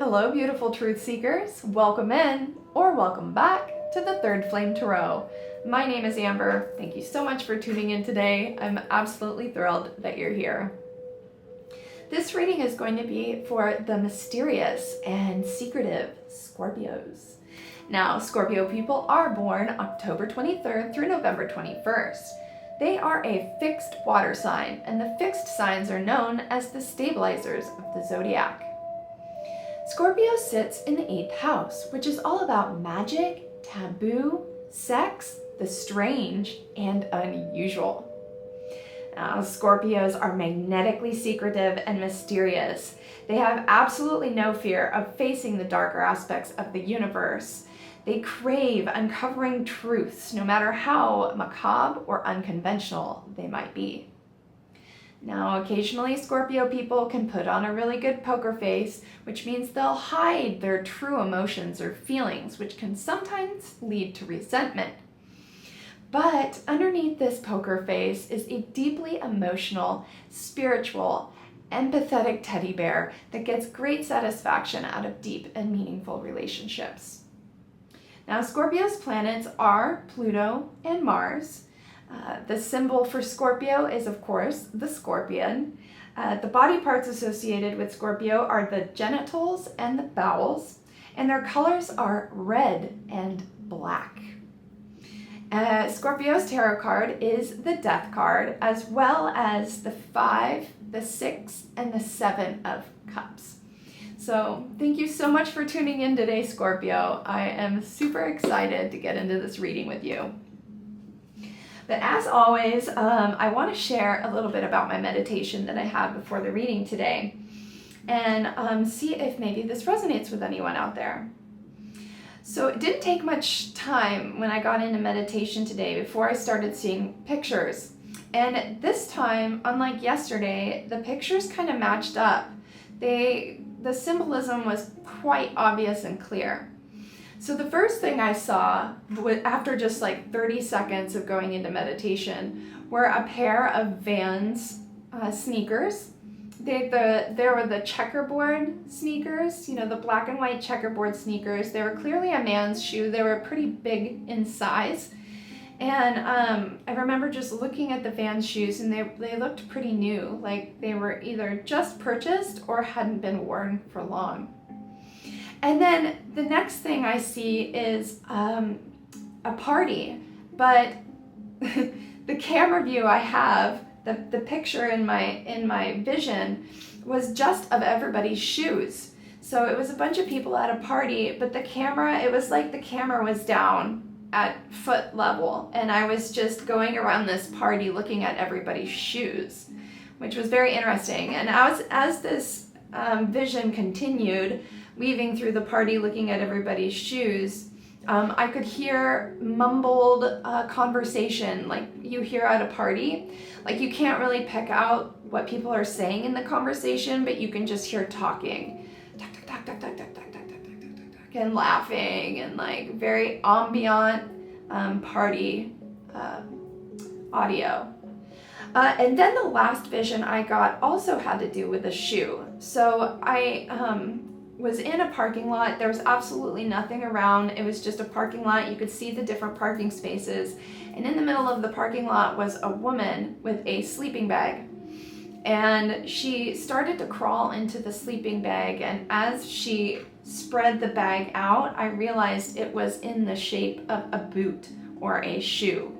Hello, beautiful truth seekers. Welcome in or welcome back to the Third Flame Tarot. My name is Amber. Thank you so much for tuning in today. I'm absolutely thrilled that you're here. This reading is going to be for the mysterious and secretive Scorpios. Now, Scorpio people are born October 23rd through November 21st. They are a fixed water sign, and the fixed signs are known as the stabilizers of the zodiac. Scorpio sits in the 8th house, which is all about magic, taboo, sex, the strange, and unusual. Now, Scorpios are magnetically secretive and mysterious. They have absolutely no fear of facing the darker aspects of the universe. They crave uncovering truths, no matter how macabre or unconventional they might be. Now, occasionally Scorpio people can put on a really good poker face, which means they'll hide their true emotions or feelings, which can sometimes lead to resentment. But underneath this poker face is a deeply emotional, spiritual, empathetic teddy bear that gets great satisfaction out of deep and meaningful relationships. Now, Scorpio's planets are Pluto and Mars. The symbol for Scorpio is, of course, the scorpion. The body parts associated with Scorpio are the genitals and the bowels, and their colors are red and black. Scorpio's tarot card is the Death card, as well as the 5, the 6, and the 7 of Cups. So thank you so much for tuning in today, Scorpio. I am super excited to get into this reading with you. But as always, I want to share a little bit about my meditation that I had before the reading today and see if maybe this resonates with anyone out there. So it didn't take much time when I got into meditation today before I started seeing pictures. And this time, unlike yesterday, the pictures kind of matched up. The symbolism was quite obvious and clear. So the first thing I saw after just like 30 seconds of going into meditation were a pair of Vans sneakers. They were the checkerboard sneakers, you know, the black and white checkerboard sneakers. They were clearly a man's shoe. They were pretty big in size. And I remember just looking at the Vans shoes, and they looked pretty new, like they were either just purchased or hadn't been worn for long. And then the next thing I see is a party, but the camera view I have, the picture in my vision was just of everybody's shoes. So it was a bunch of people at a party, but it was like the camera was down at foot level, and I was just going around this party looking at everybody's shoes, which was very interesting. And as this vision continued, weaving through the party, looking at everybody's shoes, I could hear mumbled conversation like you hear at a party. Like you can't really pick out what people are saying in the conversation, but you can just hear talking, and laughing, and like very ambient party audio. And then the last vision I got also had to do with a shoe. So I was in a parking lot. There was absolutely nothing around. It was just a parking lot. You could see the different parking spaces. And in the middle of the parking lot was a woman with a sleeping bag. And she started to crawl into the sleeping bag. And as she spread the bag out, I realized it was in the shape of a boot or a shoe.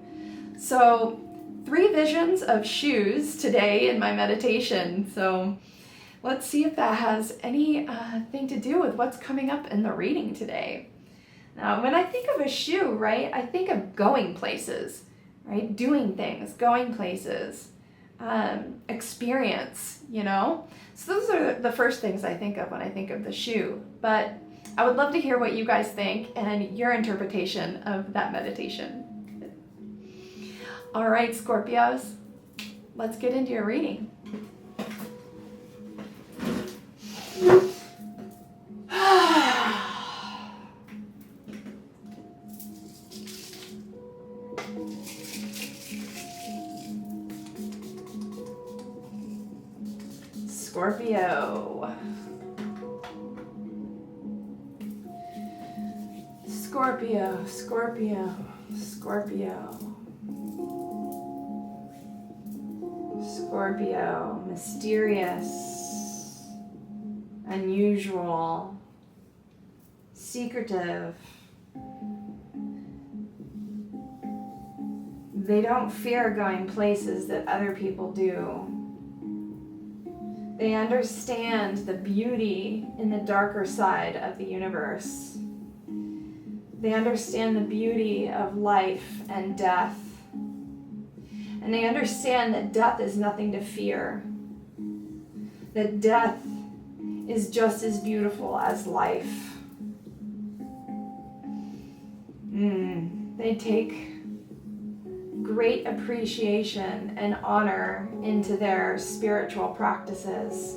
So 3 visions of shoes today in my meditation. So let's see if that has anything to do with what's coming up in the reading today. Now, when I think of a shoe, right, I think of going places, right? Doing things, going places, experience, you know? So those are the first things I think of when I think of the shoe. But I would love to hear what you guys think and your interpretation of that meditation. All right, Scorpios, let's get into your reading. Scorpio. Scorpio, Scorpio, Scorpio. Scorpio, mysterious, unusual, secretive. They don't fear going places that other people do. They understand the beauty in the darker side of the universe. They understand the beauty of life and death. And they understand that death is nothing to fear. That death is just as beautiful as life. They take great appreciation and honor into their spiritual practices.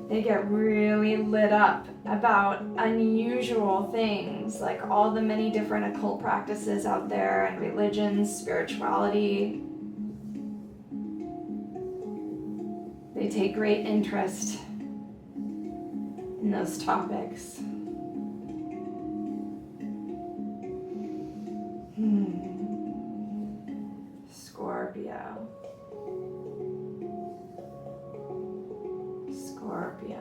They get really lit up about unusual things, like all the many different occult practices out there and religions, spirituality. They take great interest in those topics. Scorpio. Scorpio.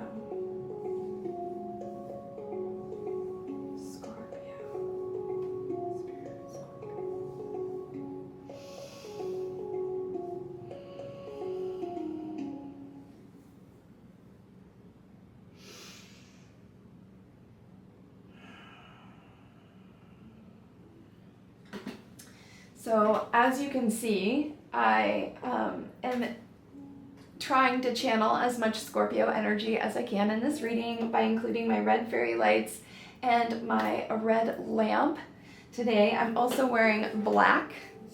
Scorpio. So, as you can see, I am trying to channel as much Scorpio energy as I can in this reading by including my red fairy lights and my red lamp. Today I'm also wearing black,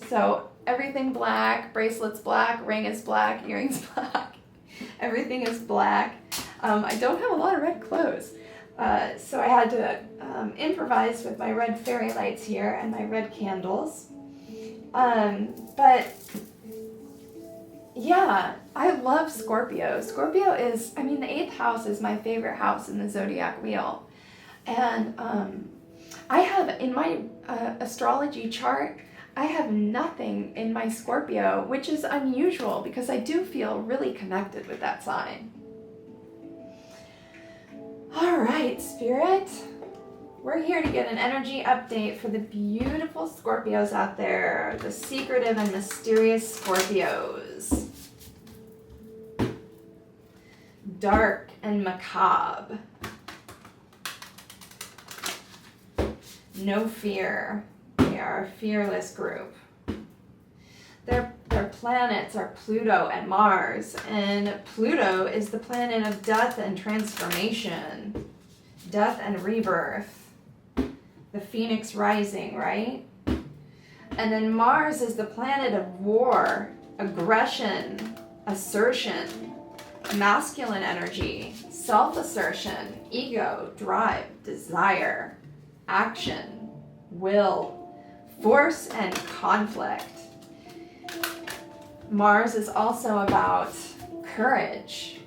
so everything black, bracelets black, ring is black, earrings black, everything is black. I don't have a lot of red clothes, so I had to improvise with my red fairy lights here and my red candles. But yeah, I love Scorpio. Scorpio is, the 8th house is my favorite house in the zodiac wheel. And I have, in my astrology chart, I have nothing in my Scorpio, which is unusual because I do feel really connected with that sign. All right, Spirit. We're here to get an energy update for the beautiful Scorpios out there, the secretive and mysterious Scorpios. Dark and macabre. No fear. They are a fearless group. Their planets are Pluto and Mars, and Pluto is the planet of death and transformation, death and rebirth. The phoenix rising, right? And then Mars is the planet of war, aggression, assertion, masculine energy, self-assertion, ego, drive, desire, action, will, force, and conflict. Mars is also about courage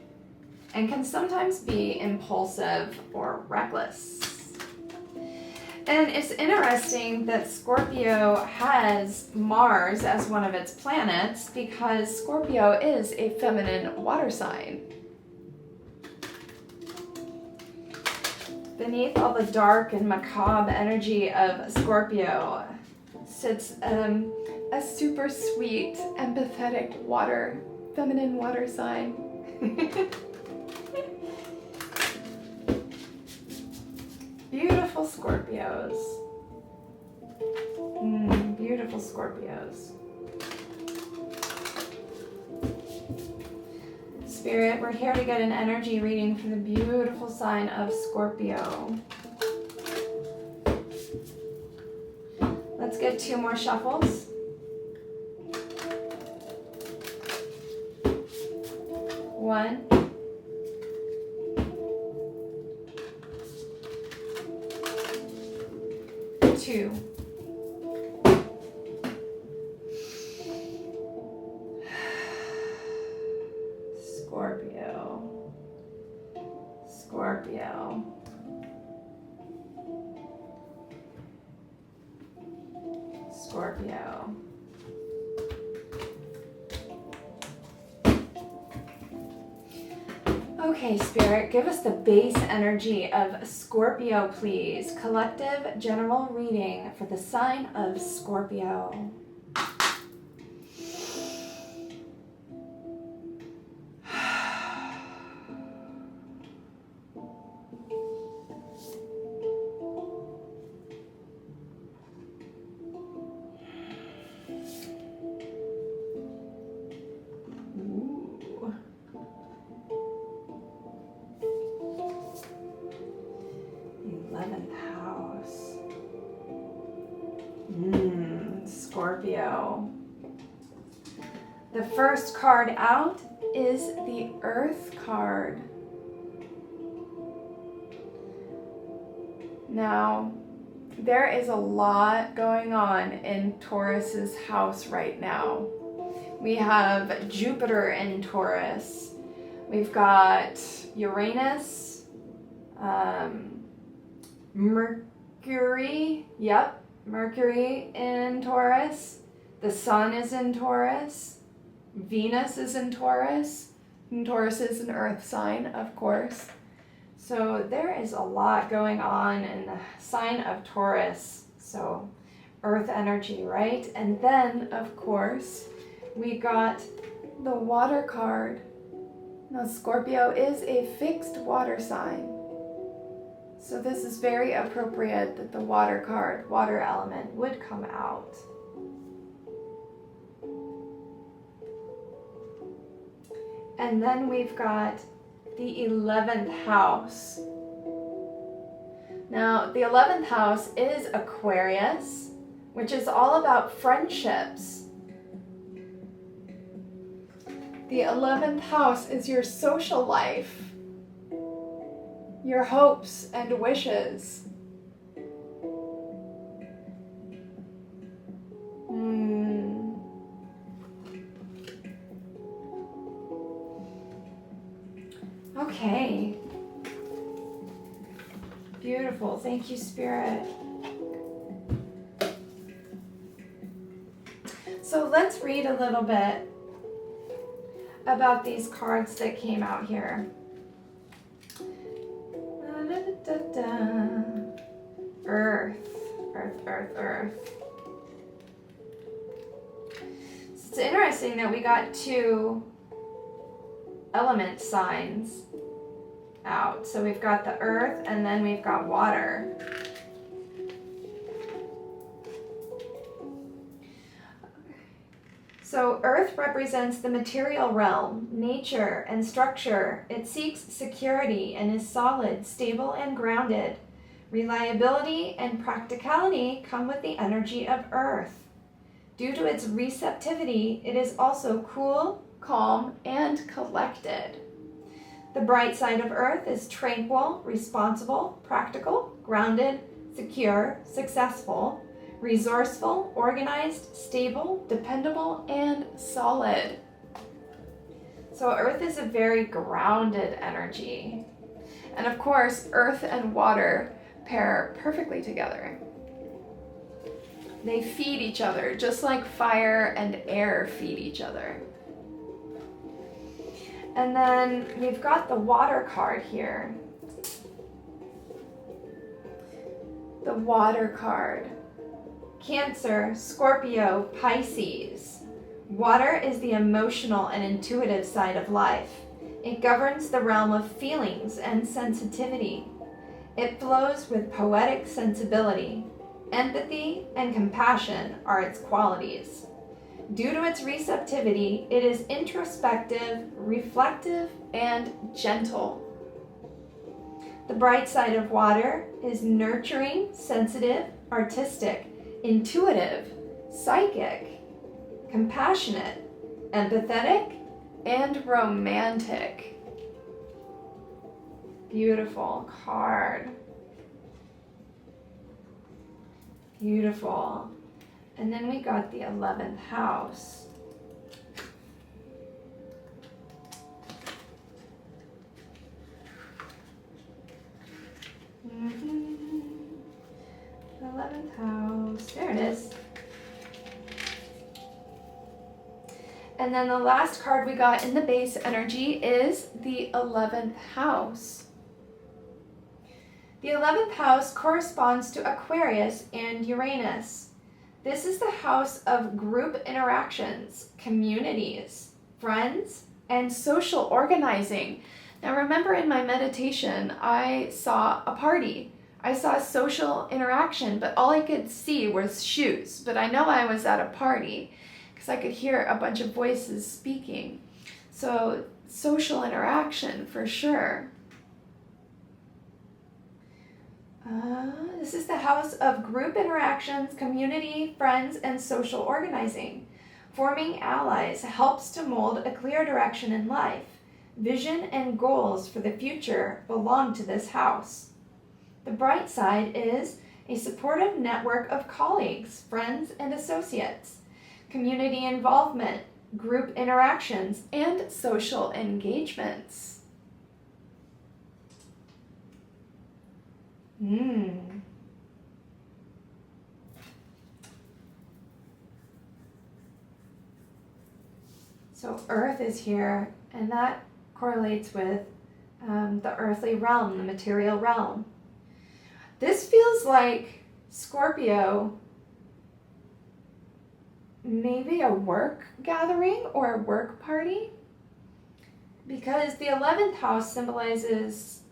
and can sometimes be impulsive or reckless. And it's interesting that Scorpio has Mars as one of its planets because Scorpio is a feminine water sign. Beneath all the dark and macabre energy of Scorpio sits a super sweet, empathetic feminine water sign. Beautiful Scorpios. Beautiful Scorpios. Spirit, we're here to get an energy reading for the beautiful sign of Scorpio. Let's get 2 more shuffles. One. 2. Scorpio. Scorpio. Okay, Spirit, give us the base energy of Scorpio, please. Collective general reading for the sign of Scorpio. Ooh. 11th house. Scorpio. The first card out is the Earth card. Now, there is a lot going on in Taurus's house right now. We have Jupiter in Taurus. We've got Uranus, Mercury, Mercury in Taurus. The Sun is in Taurus. Venus is in Taurus. And Taurus is an earth sign, of course. So there is a lot going on in the sign of Taurus. So earth energy, right? And then, of course, we got the water card. Now, Scorpio is a fixed water sign. So this is very appropriate that the water card, water element, would come out. And then we've got the 11th house. Now, the 11th house is Aquarius, which is all about friendships. The 11th house is your social life, your hopes and wishes. Okay. Beautiful. Thank you, Spirit. So let's read a little bit about these cards that came out here. Earth. So it's interesting that we got two element signs out. So we've got the earth and then we've got water. So earth represents the material realm, nature and structure. It seeks security and is solid, stable, and grounded. Reliability and practicality come with the energy of earth. Due to its receptivity, it is also cool, calm, and collected. The bright side of earth is tranquil, responsible, practical, grounded, secure, successful, resourceful, organized, stable, dependable, and solid. So earth is a very grounded energy. And of course, earth and water pair perfectly together. They feed each other, just like fire and air feed each other. And then we've got the water card here. The water card. Cancer, Scorpio, Pisces. Water is the emotional and intuitive side of life. It governs the realm of feelings and sensitivity. It flows with poetic sensibility. Empathy and compassion are its qualities. Due to its receptivity, it is introspective, reflective, and gentle. The bright side of water is nurturing, sensitive, artistic, intuitive, psychic, compassionate, empathetic, and romantic. Beautiful card. Beautiful. And then we got the 11th house. And then the last card we got in the base energy is the 11th house. The 11th house corresponds to Aquarius and Uranus. This is the house of group interactions, communities, friends, and social organizing. Now remember, in my meditation, I saw a party. I saw social interaction, but all I could see was shoes. But I know I was at a party because I could hear a bunch of voices speaking. So social interaction for sure. This is the house of group interactions, community, friends, and social organizing. Forming allies helps to mold a clear direction in life. Vision and goals for the future belong to this house. The bright side is a supportive network of colleagues, friends, and associates, community involvement, group interactions, and social engagements. So Earth is here, and that correlates with the earthly realm, the material realm. This feels like Scorpio, maybe a work gathering or a work party, because the 11th house symbolizes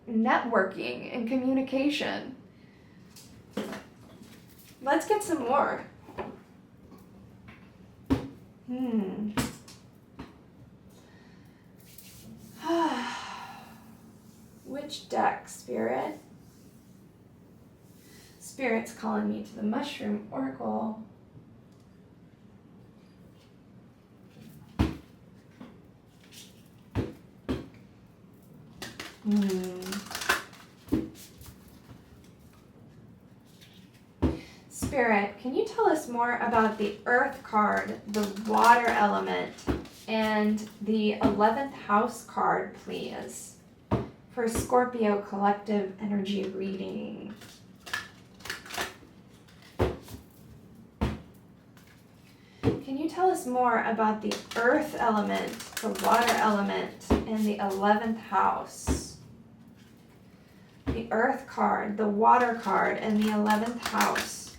networking and communication. Let's get some more. Which deck, Spirit? Spirit's calling me to the Mushroom Oracle. Spirit, can you tell us more about the Earth card, the water element, and the 11th house card, please, for Scorpio collective energy reading? Can you tell us more about the Earth element, the water element, and the 11th house? The Earth card, the water card, and the 11th house.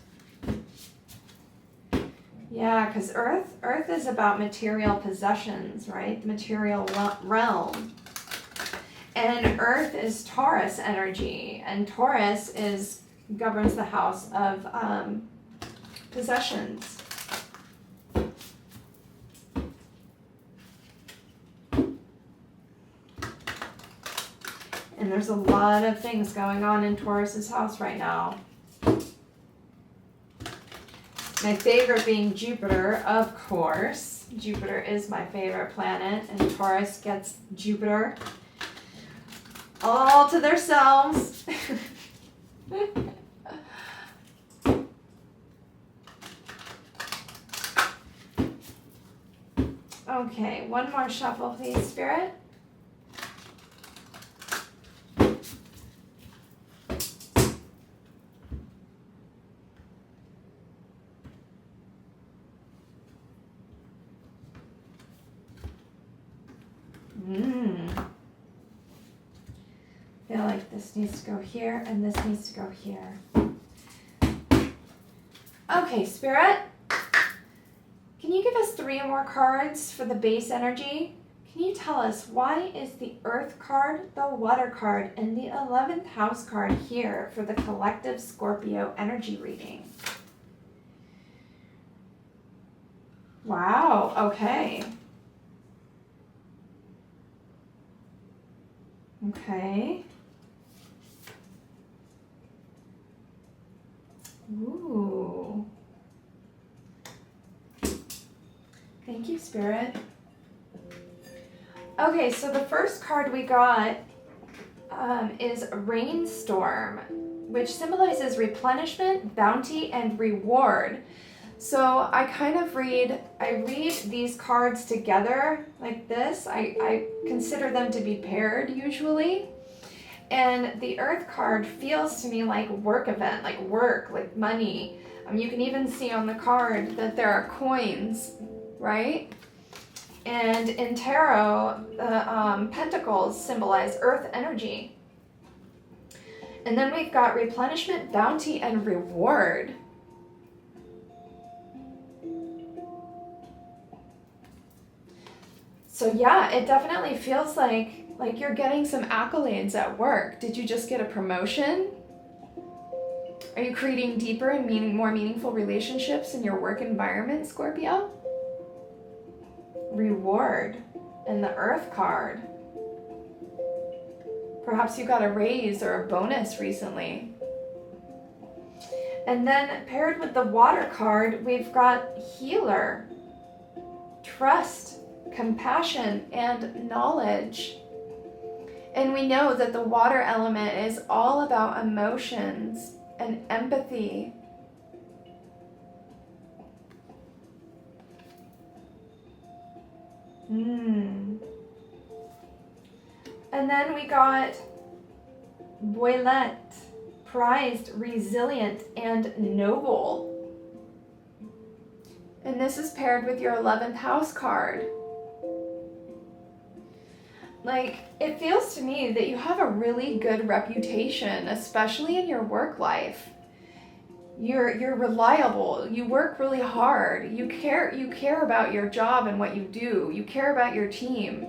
Yeah, because Earth is about material possessions, right? The material realm. And Earth is Taurus energy, and Taurus governs the house of possessions. And there's a lot of things going on in Taurus's house right now. My favorite being Jupiter, of course. Jupiter is my favorite planet, and Taurus gets Jupiter all to themselves. Okay, one more shuffle, please, Spirit. Feel like this needs to go here and this needs to go here. Okay, Spirit, can you give us 3 more cards for the base energy? Can you tell us why is the Earth card, the water card, and the 11th house card here for the collective Scorpio energy reading? Wow, okay. Okay. Ooh. Thank you, Spirit. Okay, so the first card we got is Rainstorm, which symbolizes replenishment, bounty, and reward. So I read these cards together like this. I consider them to be paired usually. And the Earth card feels to me like work event, like work, like money. You can even see on the card that there are coins, right? And in tarot, the pentacles symbolize earth energy. And then we've got replenishment, bounty, and reward. So yeah, it definitely feels like you're getting some accolades at work. Did you just get a promotion? Are you creating deeper and more meaningful relationships in your work environment, Scorpio? Reward and the Earth card. Perhaps you got a raise or a bonus recently. And then paired with the Water card, we've got healer, trust, compassion, and knowledge. And we know that the water element is all about emotions and empathy. And then we got Boilette, prized, resilient, and noble. And this is paired with your 11th house card. Like, it feels to me that you have a really good reputation, especially in your work life. You're reliable. You work really hard. You care about your job and what you do. You care about your team.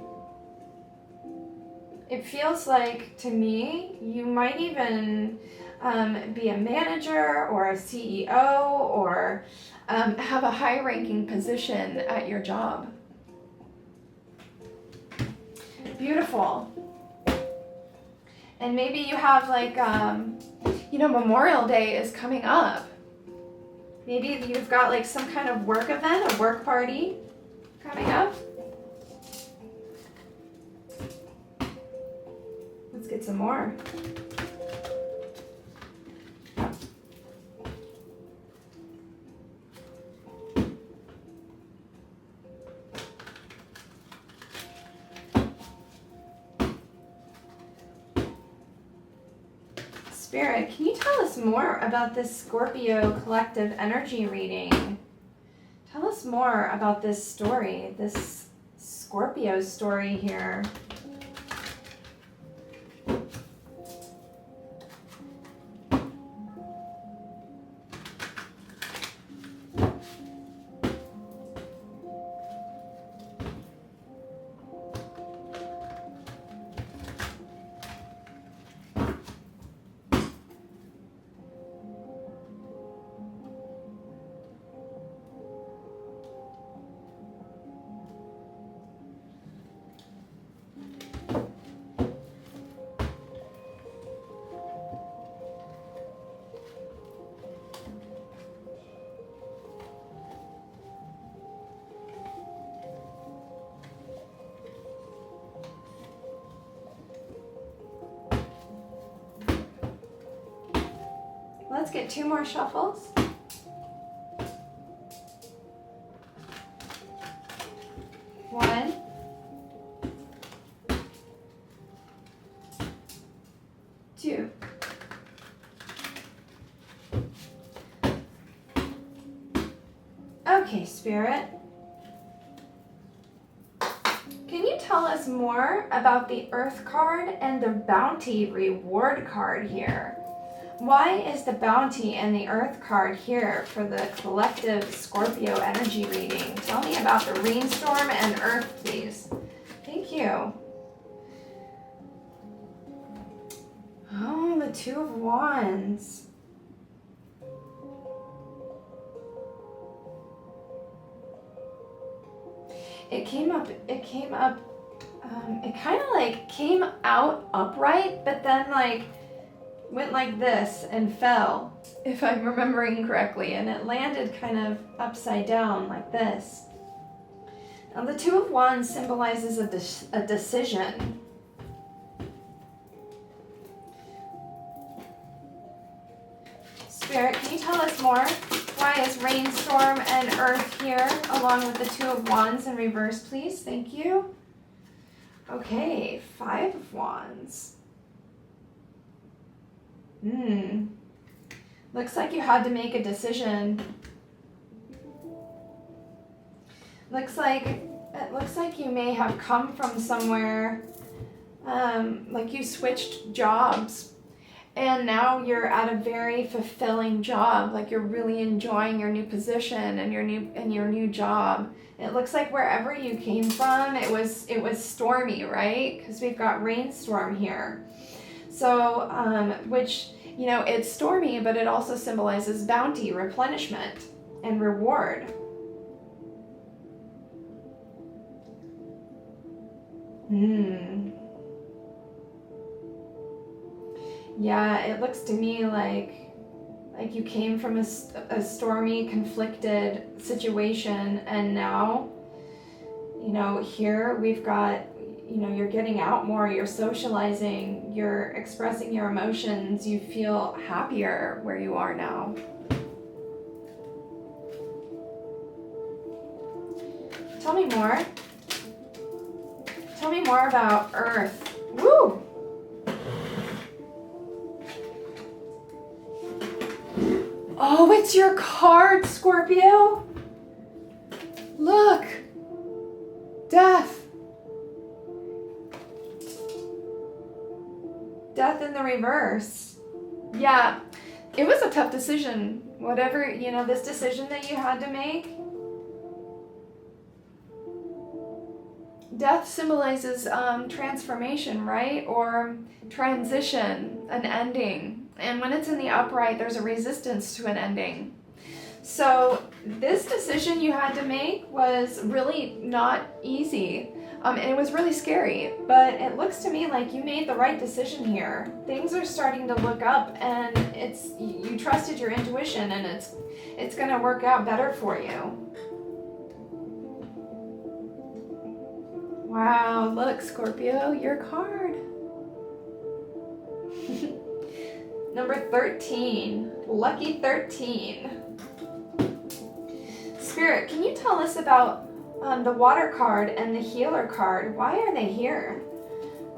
It feels like, to me, you might even be a manager or a CEO or have a high-ranking position at your job. Beautiful. And maybe you have Memorial Day is coming up. Maybe you've got like some kind of work event, a work party coming up. Let's get some more. Spirit, can you tell us more about this Scorpio collective energy reading? Tell us more about this story, this Scorpio story here. Let's get 2 more shuffles. One. Two. Okay, Spirit. Can you tell us more about the Earth card and the Bounty reward card here? Why is the Bounty and the Earth card here for the collective Scorpio energy reading? Tell me about the rainstorm and Earth, please. Thank you. Oh, the 2 of Wands. It came up, it kind of like came out upright, but then like went like this and fell, if I'm remembering correctly, and it landed kind of upside down like this. Now the 2 of Wands symbolizes a decision. Spirit, can you tell us more? Why is rainstorm and Earth here along with the 2 of Wands in reverse, please? Thank you. Okay, 5 of Wands. Looks like you had to make a decision. Looks like it looks like you may have come from somewhere, like you switched jobs. And now you're at a very fulfilling job, like you're really enjoying your new position and your new job. It looks like wherever you came from, it was stormy, right? Because we've got rainstorm here. So, which, you know, it's stormy, but it also symbolizes bounty, replenishment, and reward. Yeah, it looks to me like you came from a stormy, conflicted situation, and now, you know, here we've got, you know, you're getting out more, you're socializing, you're expressing your emotions, you feel happier where you are now. Tell me more. Tell me more about Earth. Woo! Oh, it's your card, Scorpio. Look. Death. Death in the reverse. Yeah, it was a tough decision. Whatever, you know, this decision that you had to make. Death symbolizes transformation, right? Or transition, an ending. And when it's in the upright, there's a resistance to an ending. So this decision you had to make was really not easy. And it was really scary. But it looks to me like you made the right decision here. Things are starting to look up, and you trusted your intuition, and it's going to work out better for you. Wow, look, Scorpio, your card. Number 13, lucky 13. Spirit, can you tell us about the water card and the healer card? Why are they here?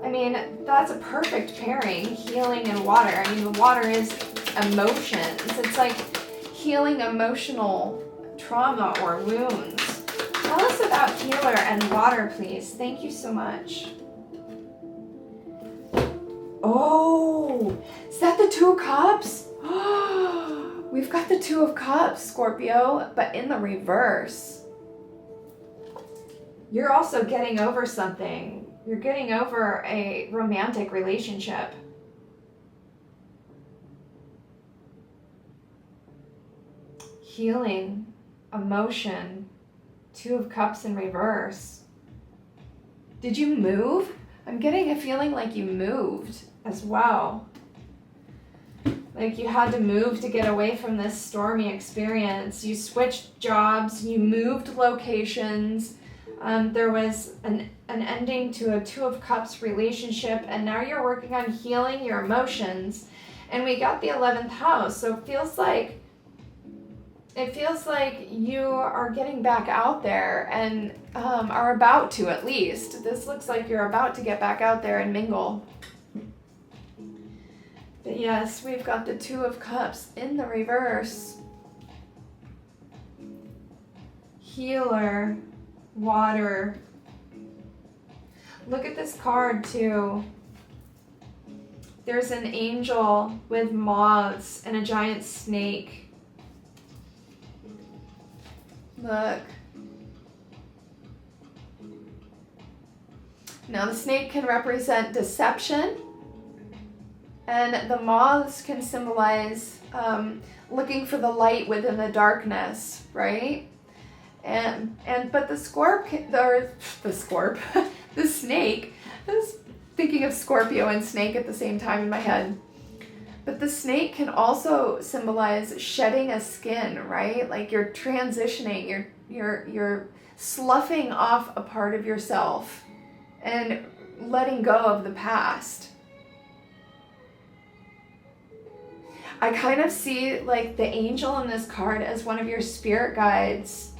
I mean, that's a perfect pairing, healing and water. I mean, the water is emotions. It's like healing emotional trauma or wounds. Tell us about healer and water, please. Thank you so much. Oh, is that the Two of Cups? We've got the Two of Cups, Scorpio, but in the reverse. You're also getting over something. You're getting over a romantic relationship. Healing, emotion, Two of Cups in reverse. Did you move? I'm getting a feeling like you moved as well. Like you had to move to get away from this stormy experience. You switched jobs, you moved locations. There was an ending to a Two of Cups relationship, and now you're working on healing your emotions. And we got the 11th house, so it feels like you are getting back out there and are about to, at least. This looks like you're about to get back out there and mingle. But yes, we've got the Two of Cups in the reverse. Healer, water. Look at this card too. There's an angel with moths and a giant snake. Look. Now the snake can represent deception, and the moths can symbolize looking for the light within the darkness, right? But the snake. I was thinking of Scorpio and snake at the same time in my head. But the snake can also symbolize shedding a skin, right? Like you're transitioning, you're sloughing off a part of yourself and letting go of the past. I kind of see like the angel in this card as one of your spirit guides.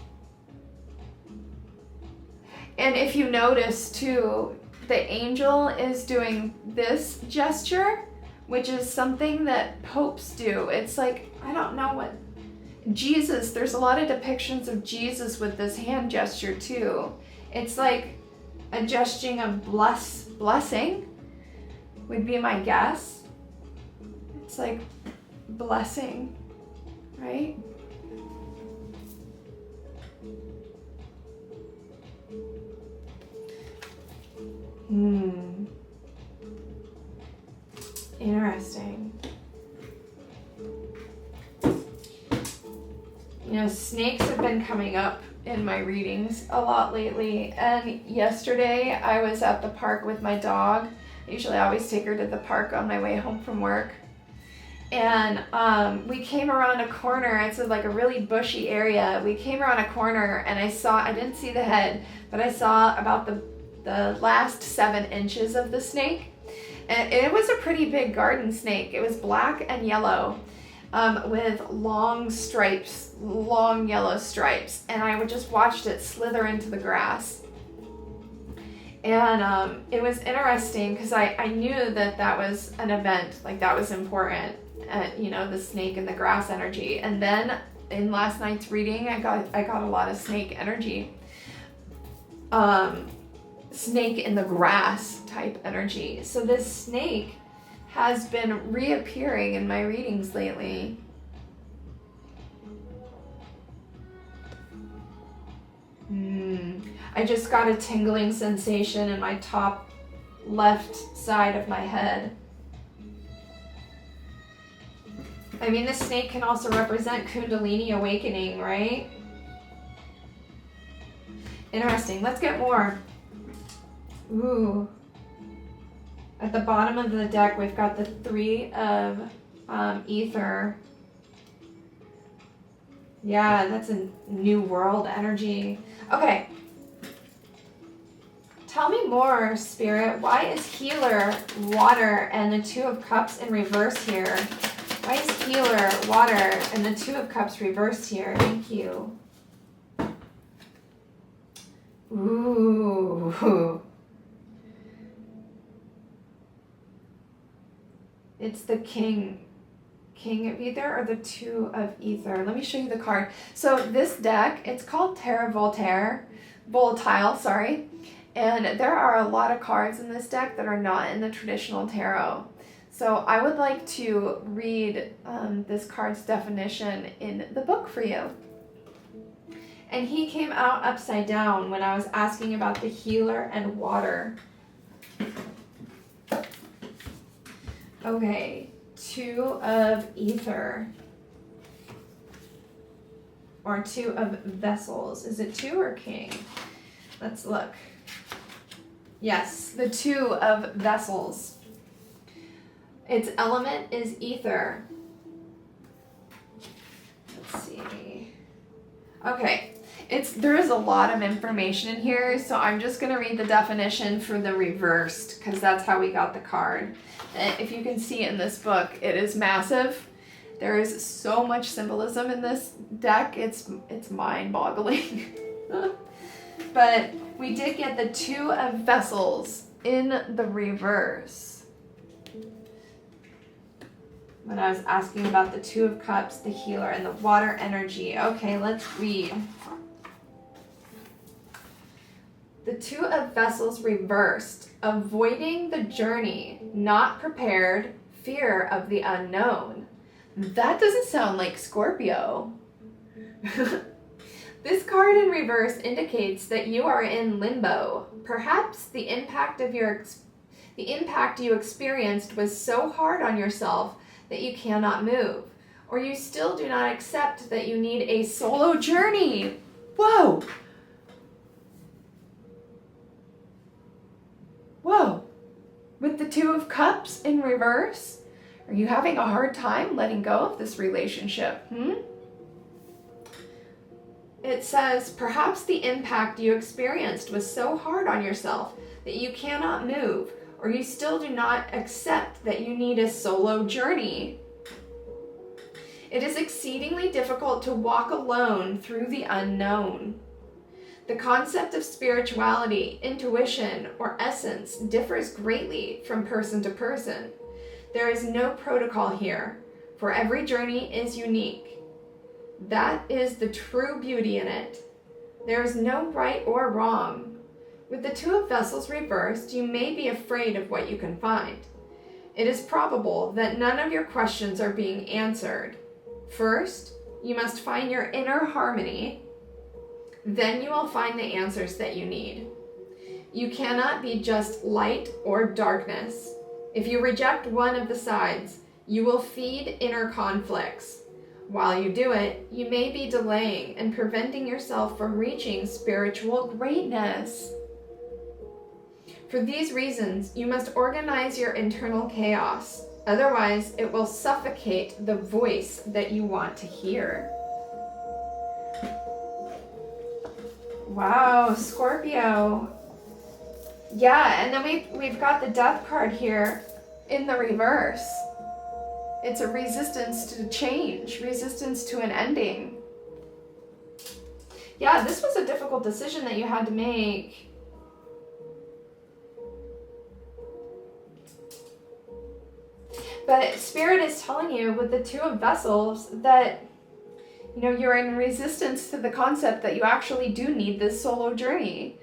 And if you notice too, the angel is doing this gesture, which is something that popes do. It's like, I don't know what, Jesus, there's a lot of depictions of Jesus with this hand gesture too. It's like a gesturing of blessing would be my guess. It's like blessing, right? Interesting. You know, snakes have been coming up in my readings a lot lately. And yesterday I was at the park with my dog. I usually always take her to the park on my way home from work. And we came around a corner. It's like a really bushy area. We came around a corner and I didn't see the head, but I saw about the last 7 inches of the snake. And it was a pretty big garden snake. It was black and yellow. With long stripes, long yellow stripes, and I just watched it slither into the grass. And it was interesting because I knew that was an event, like that was important, you know, the snake and the grass energy. And then in last night's reading, I got a lot of snake energy, snake in the grass type energy. So this snake has been reappearing in my readings lately. I just got a tingling sensation in my top left side of my head. I mean, the snake can also represent Kundalini awakening, right? Interesting. Let's get more. Ooh. At the bottom of the deck, we've got the 3 of ether. Yeah, that's a new world energy. Okay. Tell me more, Spirit. Why is healer, water, and the 2 of cups in reverse here? Why is healer, water, and the 2 of cups reversed here? Thank you. Ooh. It's the king of ether or the 2 of ether. Let me show you the card. So this deck, it's called Volatile, sorry. And there are a lot of cards in this deck that are not in the traditional tarot. So I would like to read this card's definition in the book for you. And he came out upside down when I was asking about the healer and water. Okay, 2 of ether. Or 2 of vessels. Is it 2 or king? Let's look. Yes, the 2 of vessels. Its element is ether. Let's see. Okay, there is a lot of information in here, so I'm just going to read the definition for the reversed, because that's how we got the card. If you can see in this book, it is massive. There is so much symbolism in this deck, it's mind-boggling. But we did get the 2 of vessels in the reverse. When I was asking about the 2 of cups, the healer, and the water energy. Okay, let's read. The 2 of vessels reversed, avoiding the journey, not prepared, fear of the unknown. That doesn't sound like Scorpio. This card in reverse indicates that you are in limbo. Perhaps the impact you experienced was so hard on yourself that you cannot move, or you still do not accept that you need a solo journey. Whoa! Whoa! With the 2 of cups in reverse, are you having a hard time letting go of this relationship? It says, perhaps the impact you experienced was so hard on yourself that you cannot move, or you still do not accept that you need a solo journey. It is exceedingly difficult to walk alone through the unknown. The concept of spirituality, intuition, or essence differs greatly from person to person. There is no protocol here, for every journey is unique. That is the true beauty in it. There is no right or wrong. With the Two of Vessels reversed, you may be afraid of what you can find. It is probable that none of your questions are being answered. First, you must find your inner harmony. Then you will find the answers that you need. You cannot be just light or darkness. If you reject one of the sides, you will feed inner conflicts. While you do it, you may be delaying and preventing yourself from reaching spiritual greatness. For these reasons, you must organize your internal chaos. Otherwise, it will suffocate the voice that you want to hear. Wow, Scorpio. Yeah, and then we've got the Death card here in the reverse. It's a resistance to change, resistance to an ending. Yeah, this was a difficult decision that you had to make. But Spirit is telling you with the Two of Vessels that, you know, you're in resistance to the concept that you actually do need this solo journey.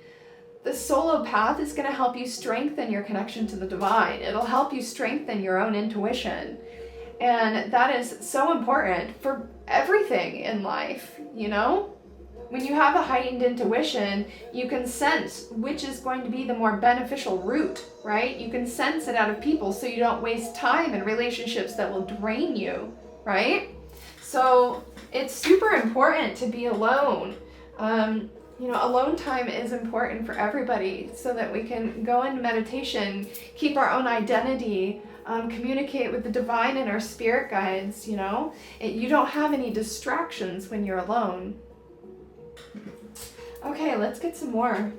The solo path is going to help you strengthen your connection to the divine. It'll help you strengthen your own intuition. And that is so important for everything in life, you know? When you have a heightened intuition, you can sense which is going to be the more beneficial route, right? You can sense it out of people so you don't waste time in relationships that will drain you, right? So it's super important to be alone. You know, alone time is important for everybody so that we can go into meditation, keep our own identity, communicate with the divine and our spirit guides, you know? You don't have any distractions when you're alone. Okay, let's get some more.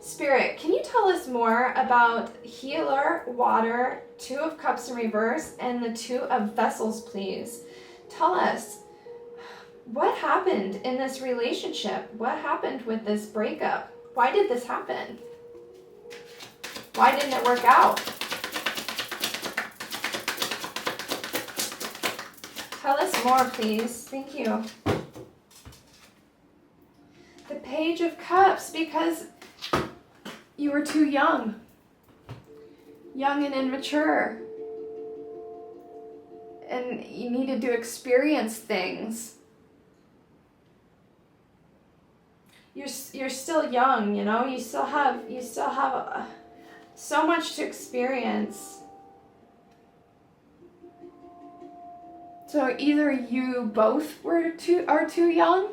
Spirit, can you tell us more about Healer, Water, Two of Cups in reverse, and the Two of Vessels, please? Tell us, what happened in this relationship? What happened with this breakup? Why did this happen? Why didn't it work out? Tell us more, please. Thank you. The Page of Cups, because you were too young and immature, and you needed to experience things. You're still young, you know. You still have so much to experience. So either you both are too young,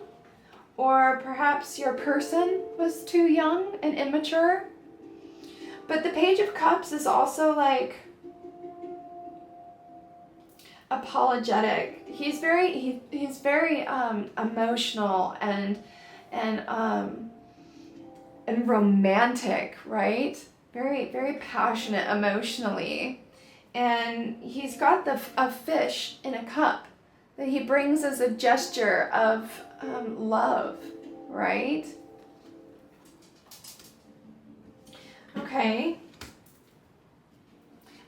or perhaps your person was too young and immature. But the Page of Cups is also like apologetic. He's very emotional and romantic, right? Very, very passionate emotionally. And he's got a fish in a cup that he brings as a gesture of love, right? Okay.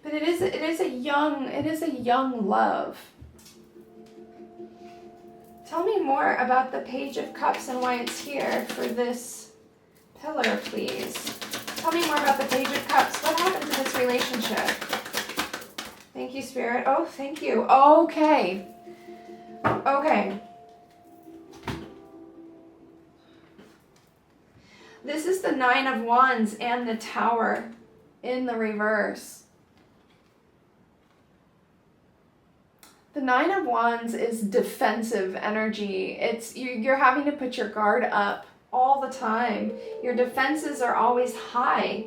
But it is a young love. Tell me more about the Page of Cups and why it's here for this pillar, please. Tell me more about the Page of Cups. What happened to this relationship? Thank you, Spirit. Oh, thank you. Okay. Okay. This is the Nine of Wands and the Tower in the reverse. The Nine of Wands is defensive energy. It's you're having to put your guard up all the time. Your defenses are always high,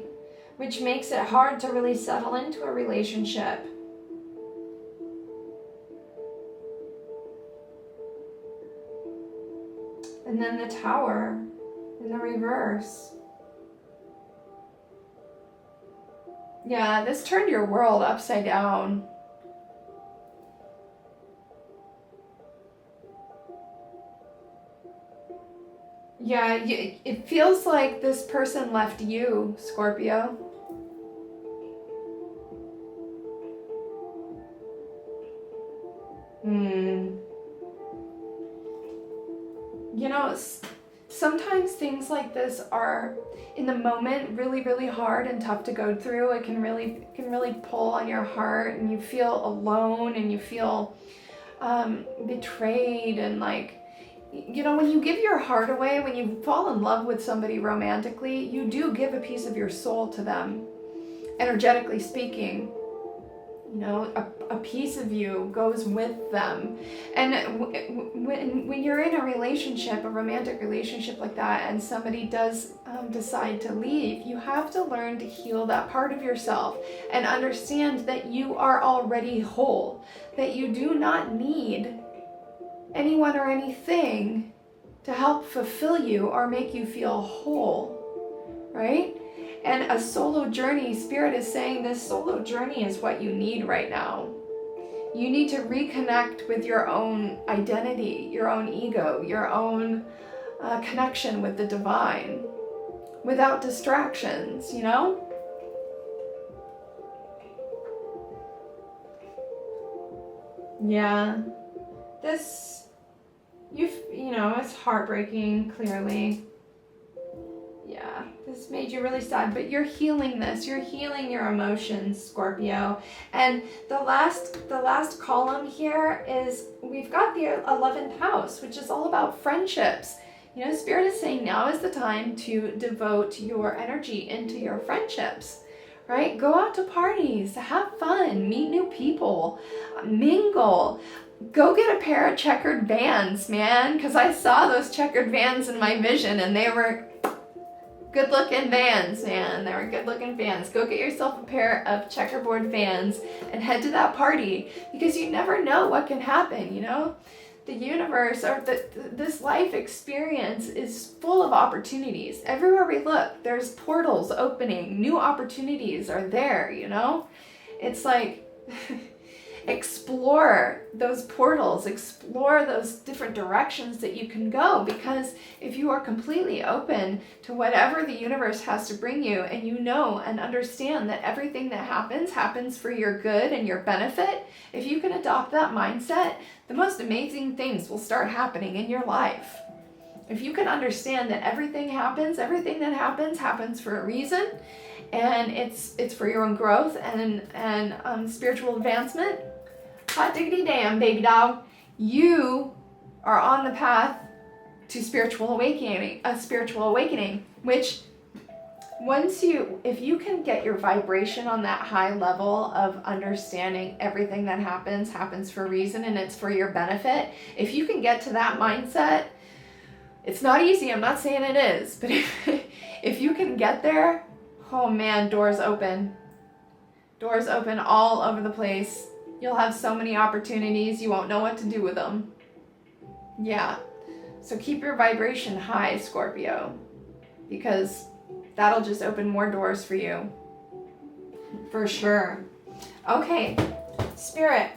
which makes it hard to really settle into a relationship. And then the Tower in the reverse. Yeah, this turned your world upside down. Yeah, it feels like this person left you, Scorpio. You know, sometimes sometimes things like this are in the moment really, really hard and tough to go through. It can really pull on your heart, and you feel alone, and you feel betrayed, and like, you know, when you give your heart away, when you fall in love with somebody romantically, you do give a piece of your soul to them, energetically speaking. You know, a piece of you goes with them. And when you're in a relationship, a romantic relationship like that, and somebody does decide to leave, you have to learn to heal that part of yourself and understand that you are already whole, that you do not need anyone or anything to help fulfill you or make you feel whole, right? And a solo journey, Spirit is saying this solo journey is what you need right now. You need to reconnect with your own identity, your own ego, your own connection with the divine without distractions, you know? Yeah. This, you know, it's heartbreaking, clearly. Yeah, this made you really sad, but you're healing this. You're healing your emotions, Scorpio. And the last column here is, we've got the 11th house, which is all about friendships. You know, Spirit is saying now is the time to devote your energy into your friendships, right? Go out to parties, have fun, meet new people, mingle. Go get a pair of checkered Vans, man, because I saw those checkered Vans in my vision, and they were good looking Vans, man. They were good looking Vans. Go get yourself a pair of checkerboard Vans and head to that party, because you never know what can happen, you know? The universe, or this life experience, is full of opportunities. Everywhere we look, there's portals opening. New opportunities are there, you know? It's like... explore those portals, explore those different directions that you can go, because if you are completely open to whatever the universe has to bring you, and you know and understand that everything that happens for your good and your benefit, if you can adopt that mindset, the most amazing things will start happening in your life. If you can understand that everything that happens for a reason, and it's for your own growth and spiritual advancement, hot diggity damn, baby dog, you are on the path to spiritual awakening, which if you can get your vibration on that high level of understanding everything that happens for a reason, and it's for your benefit, if you can get to that mindset, it's not easy, I'm not saying it is, but if you can get there, oh man, doors open all over the place. You'll have so many opportunities, you won't know what to do with them. Yeah, so keep your vibration high, Scorpio, because that'll just open more doors for you, for sure. Okay, Spirit,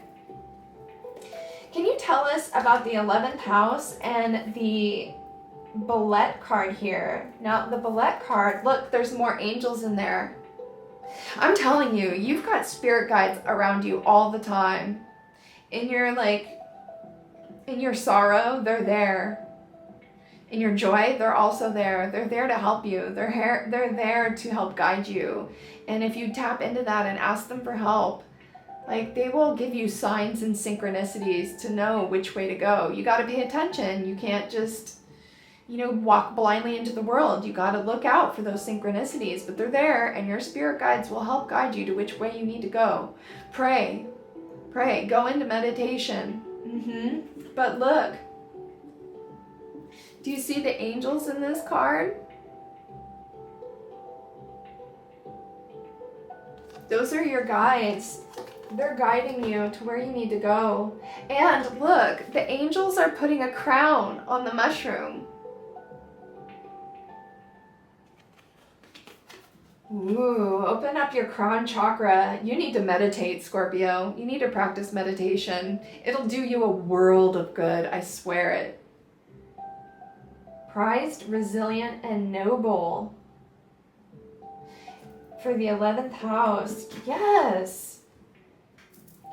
can you tell us about the 11th house and the Bullet card here? Now, the Bullet card, look, there's more angels in there. I'm telling you, you've got spirit guides around you all the time. In your sorrow, they're there. In your joy, they're also there. They're there to help you. They're there to help guide you. And if you tap into that and ask them for help, like, they will give you signs and synchronicities to know which way to go. You got to pay attention. You can't just, walk blindly into the world. You got to look out for those synchronicities, but they're there, and your spirit guides will help guide you to which way you need to go. Pray, go into meditation. But look, do you see the angels in this card? Those are your guides. They're guiding you to where you need to go. And look, the angels are putting a crown on the mushroom. Ooh, open up your crown chakra. You need to meditate, Scorpio. You need to practice meditation. It'll do you a world of good, I swear it. Prized, resilient, and noble. For the 11th house. Yes.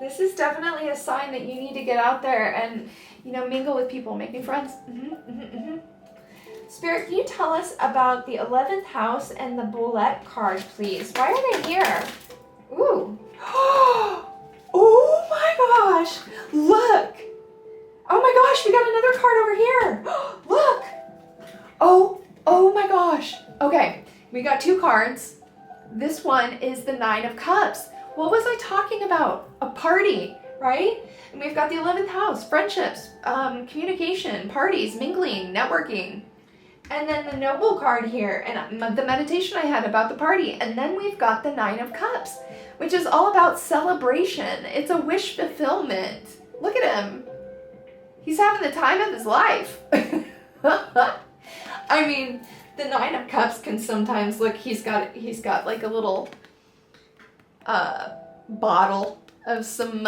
This is definitely a sign that you need to get out there and, mingle with people, make new friends. Spirit, can you tell us about the 11th house and the Boulette card, please? Why are they here? Ooh. Oh my gosh. Look. Oh my gosh, we got another card over here. Look. Oh my gosh. Okay, we got 2 cards. This one is the 9 of Cups. What was I talking about? A party, right? And we've got the 11th house, friendships, communication, parties, mingling, networking. And then the Noble card here, and the meditation I had about the party. And then we've got the 9 of Cups, which is all about celebration. It's a wish fulfillment. Look at him. He's having the time of his life. I mean, the 9 of Cups can sometimes look, he's got like a little bottle of some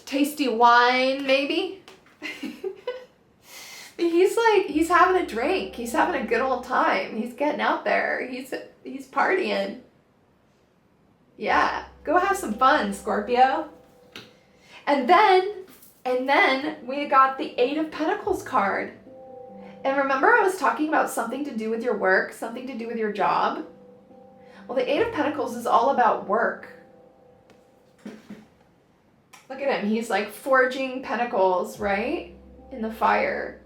tasty wine, maybe. He's having a drink. He's having a good old time. He's getting out there. He's partying. Yeah, go have some fun, Scorpio. And then we got the 8 of Pentacles card. And remember I was talking about something to do with your work, something to do with your job? Well, the 8 of Pentacles is all about work. Look at him. He's like forging pentacles, right? In the fire.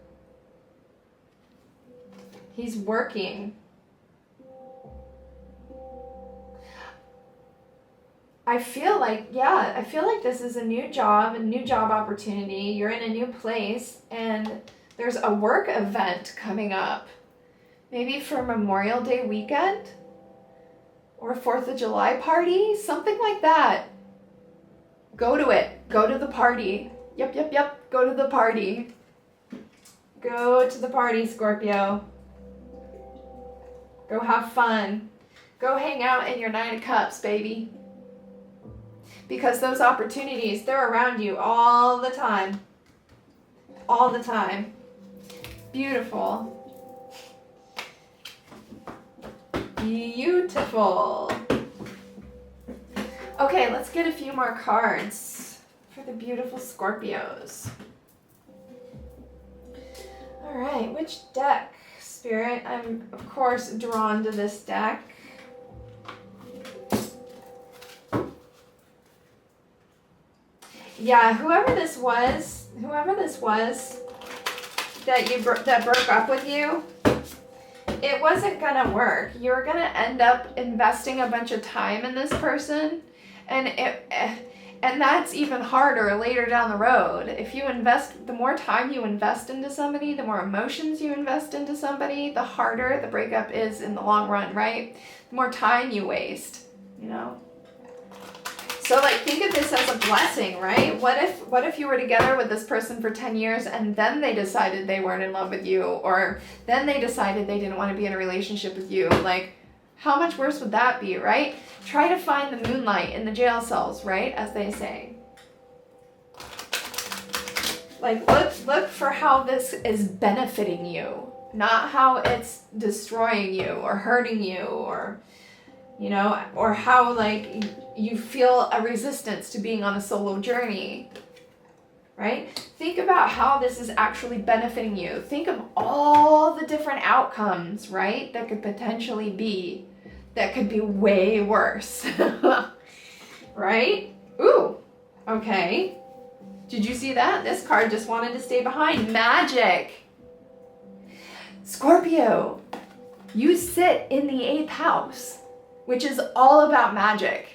He's working. I feel like this is a new job opportunity. You're in a new place and there's a work event coming up. Maybe for Memorial Day weekend or 4th of July party, something like that. Go to it. Go to the party. Yep. Go to the party. Go to the party, Scorpio. Go have fun. Go hang out in your 9 of Cups, baby. Because those opportunities, they're around you all the time. All the time. Beautiful. Beautiful. Okay, let's get a few more cards for the beautiful Scorpios. All right, which deck, Spirit? I'm, of course, drawn to this deck. Yeah, whoever this was that broke up with you, it wasn't gonna work. You're gonna end up investing a bunch of time in this person, and that's even harder later down the road. If you invest, the more time you invest into somebody, the more emotions you invest into somebody, the harder the breakup is in the long run, right? The more time you waste, you know? So like think of this as a blessing, right? What if you were together with this person for 10 years and then they decided they weren't in love with you, or then they decided they didn't want to be in a relationship with you? Like, how much worse would that be, right? Try to find the moonlight in the jail cells, right? As they say. Like look for how this is benefiting you, not how it's destroying you or hurting you, or you know, or how like you feel a resistance to being on a solo journey, right? Think about how this is actually benefiting you. Think of all the different outcomes, right, that could potentially be, that could be way worse, right? Ooh, okay. Did you see that? This card just wanted to stay behind. Magic. Scorpio, you sit in the 8th house, which is all about magic.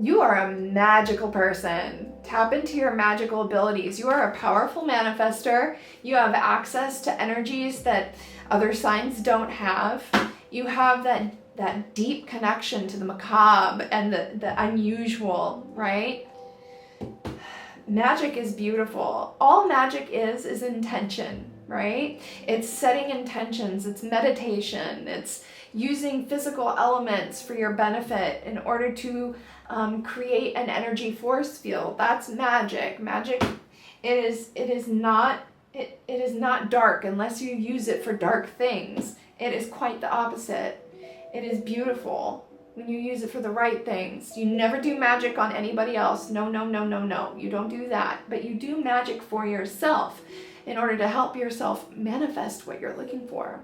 You are a magical person. Tap into your magical abilities. You are a powerful manifester. You have access to energies that other signs don't have. You have that deep connection to the macabre and the unusual, right? Magic is beautiful. All magic is intention, right? It's setting intentions. It's meditation. It's using physical elements for your benefit in order to create an energy force field. That's magic. Magic, it is not dark unless you use it for dark things. It is quite the opposite. It is beautiful when you use it for the right things. You never do magic on anybody else. No. You don't do that. But you do magic for yourself. in order to help yourself manifest what you're looking for.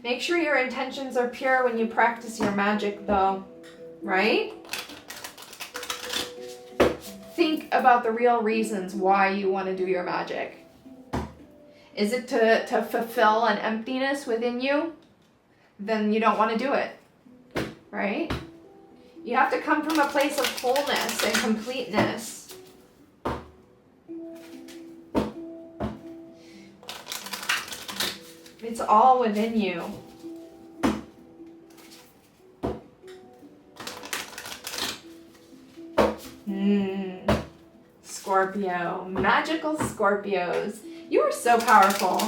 Make sure your intentions are pure when you practice your magic though, right? Think about the real reasons why you want to do your magic. Is it to fulfill an emptiness within you? Then you don't want to do it, right? You have to come from a place of wholeness and completeness. It's all within you. Scorpio, magical Scorpios. You are so powerful.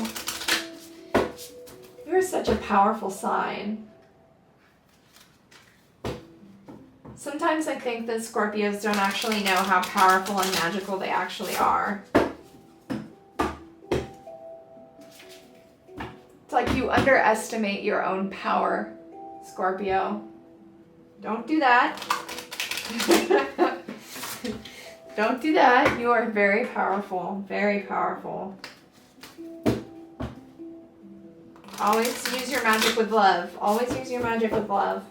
You are such a powerful sign. Sometimes I think that Scorpios don't actually know how powerful and magical they actually are. It's like you underestimate your own power, Scorpio. Don't do that. Don't do that. You are very powerful. Very powerful. Always use your magic with love. Always use your magic with love.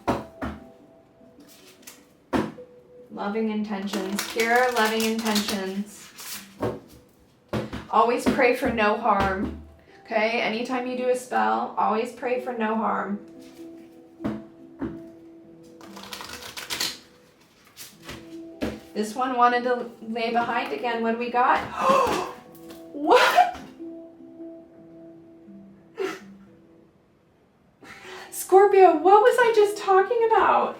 Loving intentions. Pure loving intentions. Always pray for no harm. Okay? Anytime you do a spell, always pray for no harm. This one wanted to lay behind again. What do we got? What? Scorpio, what was I just talking about?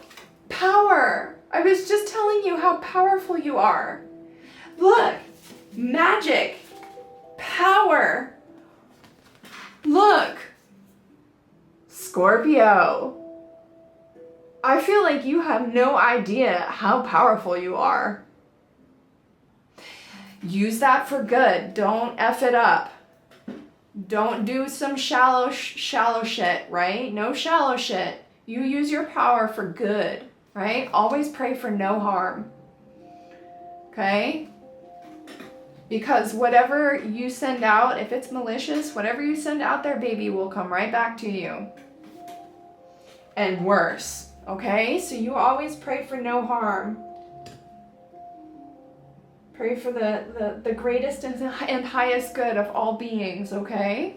Power. I was just telling you how powerful you are. Look, magic, power. Look, Scorpio. I feel like you have no idea how powerful you are. Use that for good. Don't F it up. Don't do some shallow shit, right? No shallow shit. You use your power for good, right? Always pray for no harm. Okay? Because whatever you send out, if it's malicious, whatever you send out there, baby, will come right back to you. And worse. Okay? So you always pray for no harm. Pray for the greatest and highest good of all beings, okay?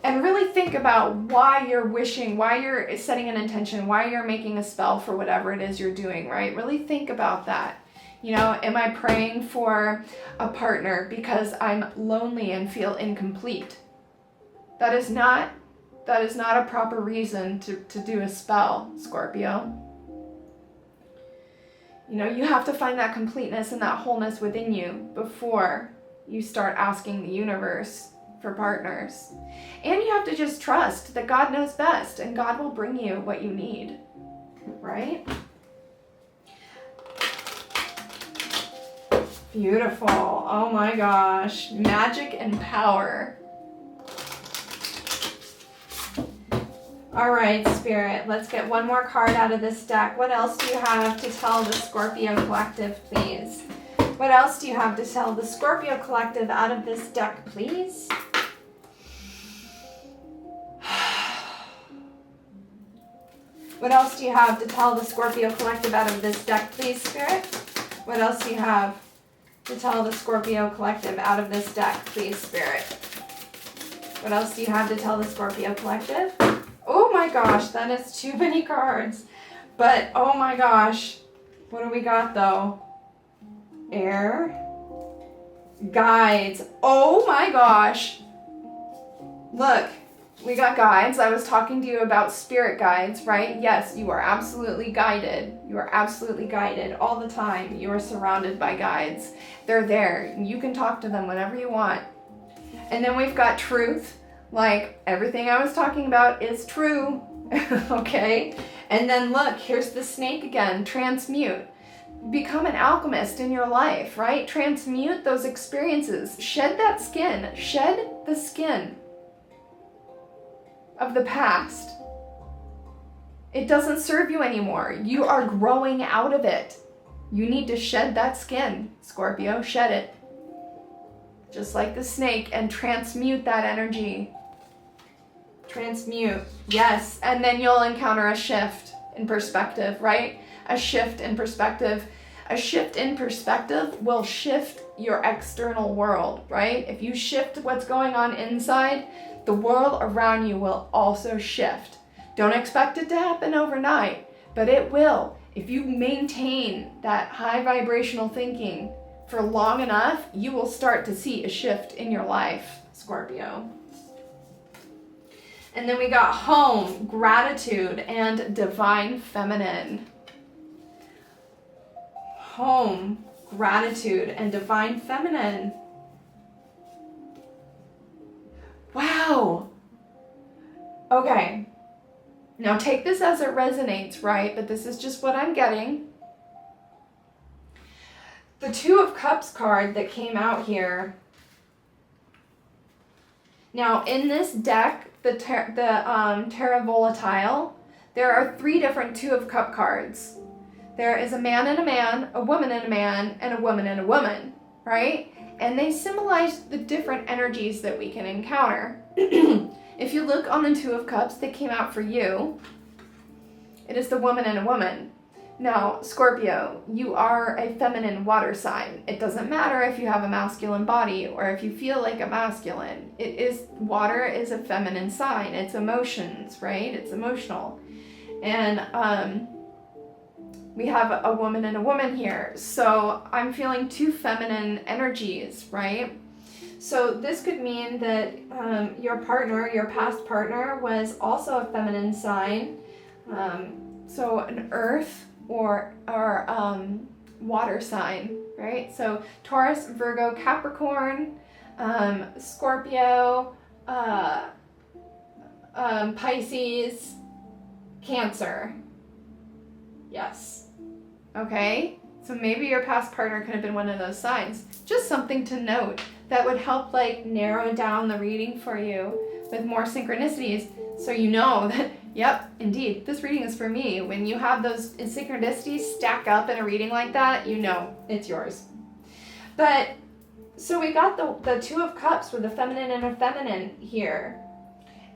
And really think about why you're wishing, why you're setting an intention, why you're making a spell for whatever it is you're doing, right? Really think about that. You know, am I praying for a partner because I'm lonely and feel incomplete? That is not a proper reason to do a spell, Scorpio. You know, you have to find that completeness and that wholeness within you before you start asking the universe for partners. And you have to just trust that God knows best and God will bring you what you need, right? Beautiful. Oh my gosh. Magic and power. All right, Spirit, let's get one more card out of this deck. What else do you have to tell the Scorpio Collective, please? What else do you have to tell the Scorpio Collective out of this deck, please? What else do you have to tell the Scorpio Collective out of this deck, please, Spirit? What else do you have to tell the Scorpio Collective out of this deck, please, Spirit? What else do you have to tell the Scorpio Collective? Oh my gosh, that is too many cards. But oh my gosh, what do we got though? Air. Guides. Oh my gosh. Look, we got guides. I was talking to you about spirit guides, right? Yes, you are absolutely guided. You are absolutely guided all the time. You are surrounded by guides. They're there. You can talk to them whenever you want. And then we've got truth. Like, everything I was talking about is true, okay? And then look, here's the snake again, transmute. Become an alchemist in your life, right? Transmute those experiences. Shed that skin. Shed the skin of the past. It doesn't serve you anymore. You are growing out of it. You need to shed that skin, Scorpio. Shed it. Just like the snake, and transmute that energy. Transmute. Yes. And then you'll encounter a shift in perspective, right? A shift in perspective. A shift in perspective will shift your external world, right? If you shift what's going on inside, the world around you will also shift. Don't expect it to happen overnight, but it will. If you maintain that high vibrational thinking for long enough, you will start to see a shift in your life, Scorpio. And then we got home, gratitude, and divine feminine. Home, gratitude, and divine feminine. Wow. Okay. Now take this as it resonates, right? But this is just what I'm getting. The Two of Cups card that came out here. Now in this deck, the Terra Volatile, there are 3 different Two of Cup cards. There is a man and a man, a woman and a man, and a woman and a woman, right? And they symbolize the different energies that we can encounter. If you look on the Two of Cups that came out for you, it is the woman and a woman. Now, Scorpio, you are a feminine water sign. It doesn't matter if you have a masculine body or if you feel like a masculine. Water is a feminine sign. It's emotions, right? It's emotional. And we have a woman and a woman here. So I'm feeling 2 feminine energies, right? So this could mean that your partner, your past partner, was also a feminine sign. So an earth or water sign, right? So Taurus, Virgo, Capricorn, Scorpio, Pisces, Cancer. Yes. Okay. So maybe your past partner could have been one of those signs. Just something to note that would help like narrow down the reading for you with more synchronicities, so you know that, yep, indeed, this reading is for me. When you have those synchronicities stack up in a reading like that, you know it's yours. But so we got the Two of Cups with a feminine and a feminine here.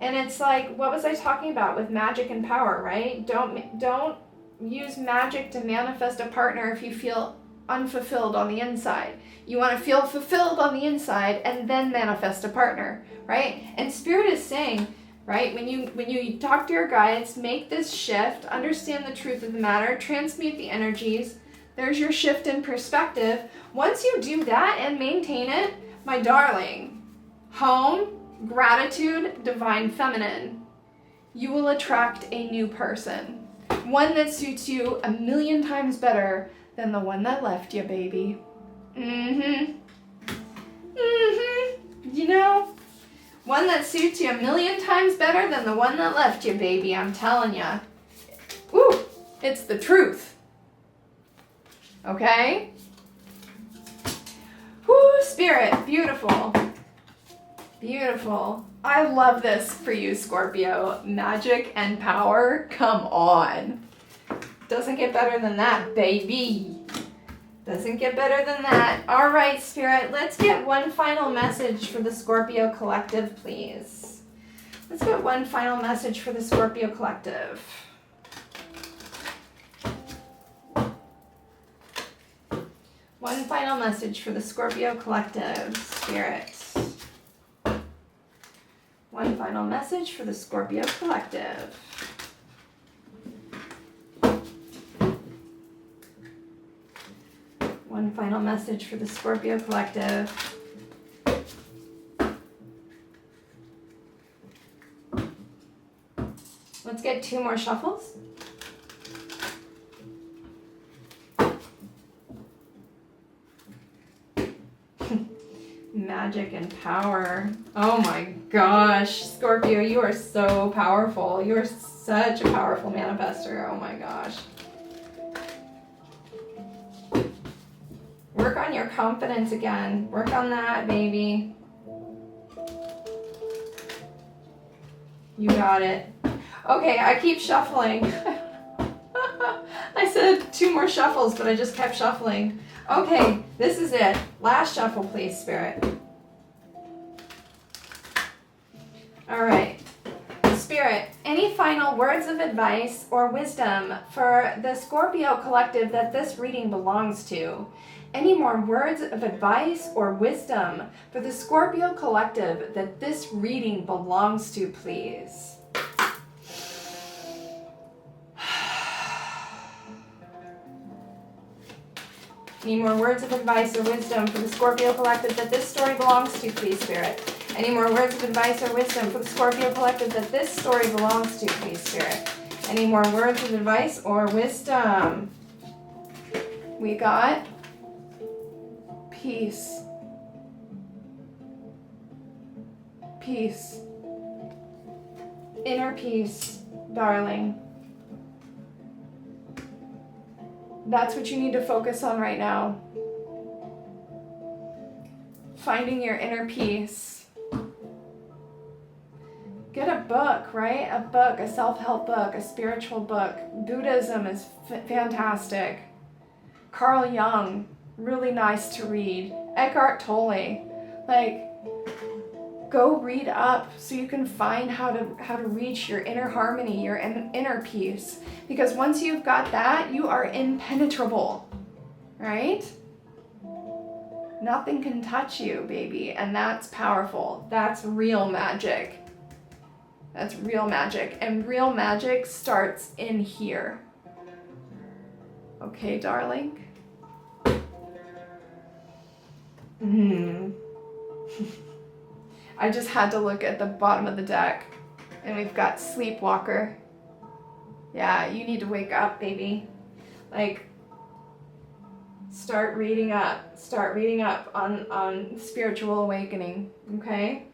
And it's like, what was I talking about with magic and power, right? Don't use magic to manifest a partner if you feel unfulfilled on the inside. You want to feel fulfilled on the inside and then manifest a partner, right? And Spirit is saying, right, when you talk to your guides, make this shift, understand the truth of the matter, transmute the energies. There's your shift in perspective. Once you do that and maintain it, my darling, home, gratitude, divine feminine, you will attract a new person. One that suits you 1,000,000 times better than the one that left you, baby. You know, one that suits you 1,000,000 times better than the one that left you, baby. I'm telling ya. Woo! It's the truth. Okay? Woo, Spirit. Beautiful. Beautiful. I love this for you, Scorpio. Magic and power. Come on. Doesn't get better than that, baby. Doesn't get better than that. All right, Spirit, let's get one final message for the Scorpio Collective, please. Let's get one final message for the Scorpio Collective. One final message for the Scorpio Collective, Spirit. One final message for the Scorpio Collective. One final message for the Scorpio Collective. Let's get 2 more shuffles. Magic and power. Oh my gosh, Scorpio, you are so powerful. You are such a powerful manifester. Oh my gosh. Work on your confidence again. Work on that, baby. You got it. Okay, I keep shuffling. I said 2 more shuffles, but I just kept shuffling. Okay, this is it. Last shuffle, please, Spirit. All right. Spirit, any final words of advice or wisdom for the Scorpio collective that this reading belongs to? Any more words of advice or wisdom for the Scorpio collective that this reading belongs to, please? Any more words of advice or wisdom for the Scorpio collective that this story belongs to, please, Spirit? Any more words of advice or wisdom for the Scorpio collective that this story belongs to, please, Spirit? Any more words of advice or wisdom? We got peace. Peace. Inner peace, darling. That's what you need to focus on right now. Finding your inner peace. Get a book, right? A book, a self-help book, a spiritual book. Buddhism is fantastic. Carl Jung, really nice to read. Eckhart Tolle, like, go read up so you can find how to reach your inner harmony, your inner peace. Because once you've got that, you are impenetrable, right? Nothing can touch you, baby, and that's powerful. That's real magic. That's real magic, and real magic starts in here. Okay, darling? I just had to look at the bottom of the deck, and we've got Sleepwalker. Yeah, you need to wake up, baby. Like, start reading up. Start reading up on spiritual awakening, okay?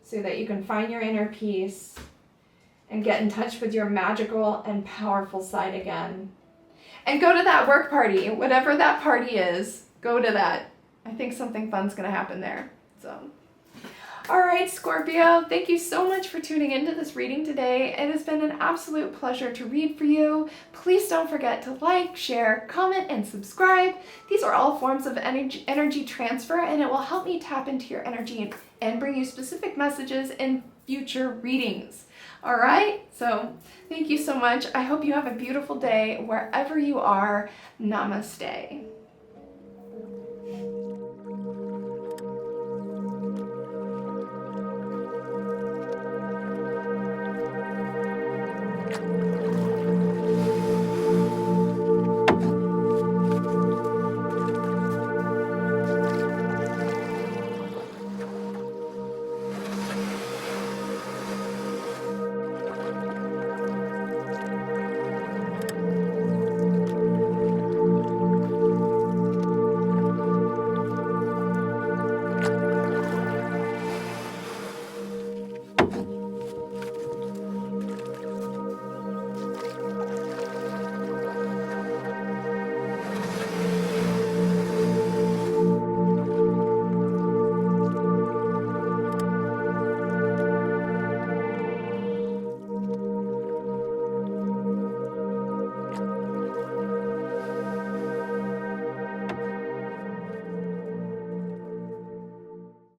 So that you can find your inner peace and get in touch with your magical and powerful side again. And go to that work party, whatever that party is, go to that. I think something fun's gonna happen there, so. All right, Scorpio, thank you so much for tuning into this reading today. It has been an absolute pleasure to read for you. Please don't forget to like, share, comment, and subscribe. These are all forms of energy transfer, and it will help me tap into your energy and bring you specific messages in future readings. All right, so thank you so much. I hope you have a beautiful day wherever you are. Namaste.